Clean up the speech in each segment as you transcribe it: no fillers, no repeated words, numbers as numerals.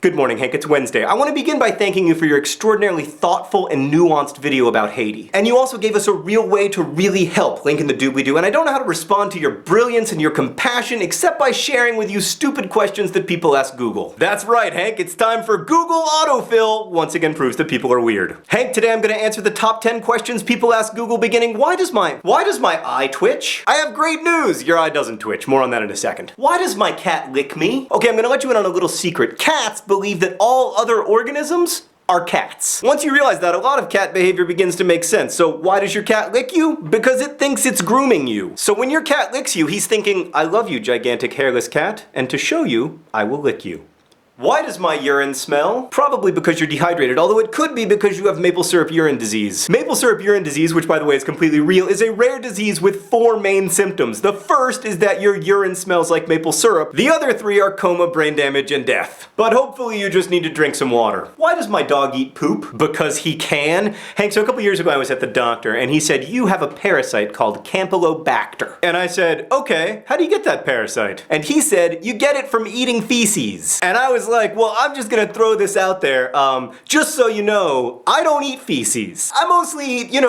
Good morning, Hank. It's Wednesday. I want to begin by thanking you for your extraordinarily thoughtful and nuanced video about Haiti. And you also gave us a real way to really help, link in the doobly-doo, and I don't know how to respond to your brilliance and your compassion except by sharing with you stupid questions that people ask Google. That's right, Hank. It's time for Google Autofill. Once again proves that people are weird. Hank, today I'm going to answer the top 10 questions people ask Google beginning, why does my eye twitch? I have great news. Your eye doesn't twitch. More on that in a second. Why does my cat lick me? Okay, I'm going to let you in on a little secret. Cats believe that all other organisms are cats. Once you realize that, a lot of cat behavior begins to make sense. So why does your cat lick you? Because it thinks it's grooming you. So when your cat licks you, he's thinking, I love you, gigantic hairless cat, and to show you, I will lick you. Why does my urine smell? Probably because you're dehydrated, although it could be because you have maple syrup urine disease. Maple syrup urine disease, which by the way is completely real, is a rare disease with 4 main symptoms. The first is that your urine smells like maple syrup. The other 3 are coma, brain damage, and death. But hopefully you just need to drink some water. Why does my dog eat poop? Because he can. Hank, so a couple years ago I was at the doctor and he said, you have a parasite called Campylobacter. And I said, okay, how do you get that parasite? And he said, you get it from eating feces. And I was like, well, I'm just gonna throw this out there. Just so you know, I don't eat feces. I mostly eat,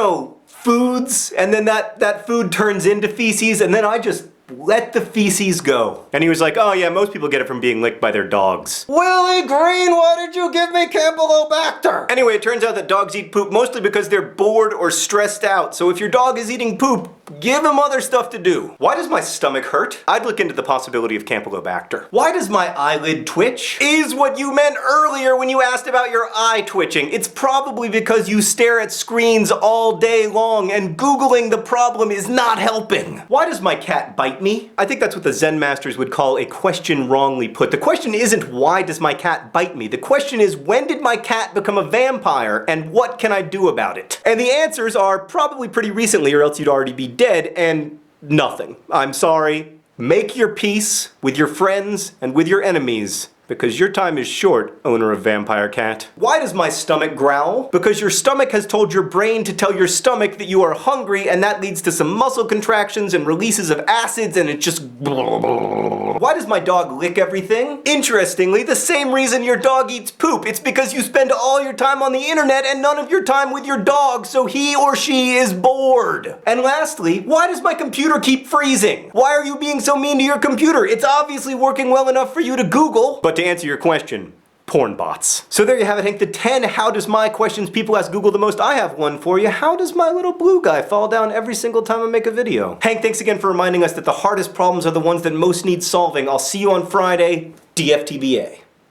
foods, and then that food turns into feces, and then I just let the feces go. And he was like, oh yeah, most people get it from being licked by their dogs. Willie Green, why did you give me Campylobacter? Anyway, it turns out that dogs eat poop mostly because they're bored or stressed out. So if your dog is eating poop, give him other stuff to do. Why does my stomach hurt? I'd look into the possibility of Campylobacter. Why does my eyelid twitch? Is what you meant earlier when you asked about your eye twitching. It's probably because you stare at screens all day long and Googling the problem is not helping. Why does my cat bite me? I think that's what the Zen masters would call a question wrongly put. The question isn't why does my cat bite me? The question is when did my cat become a vampire and what can I do about it? And the answers are probably pretty recently or else you'd already be dead and nothing. I'm sorry. Make your peace with your friends and with your enemies. Because your time is short, owner of Vampire Cat. Why does my stomach growl? Because your stomach has told your brain to tell your stomach that you are hungry and that leads to some muscle contractions and releases of acids and it just Why does my dog lick everything? Interestingly, the same reason your dog eats poop. It's because you spend all your time on the internet and none of your time with your dog, so he or she is bored. And lastly, why does my computer keep freezing? Why are you being so mean to your computer? It's obviously working well enough for you to Google. But to answer your question, porn bots. So there you have it, Hank, the 10 how does my questions people ask Google the most. I have one for you. How does my little blue guy fall down every single time I make a video? Hank, thanks again for reminding us that the hardest problems are the ones that most need solving. I'll see you on Friday. DFTBA.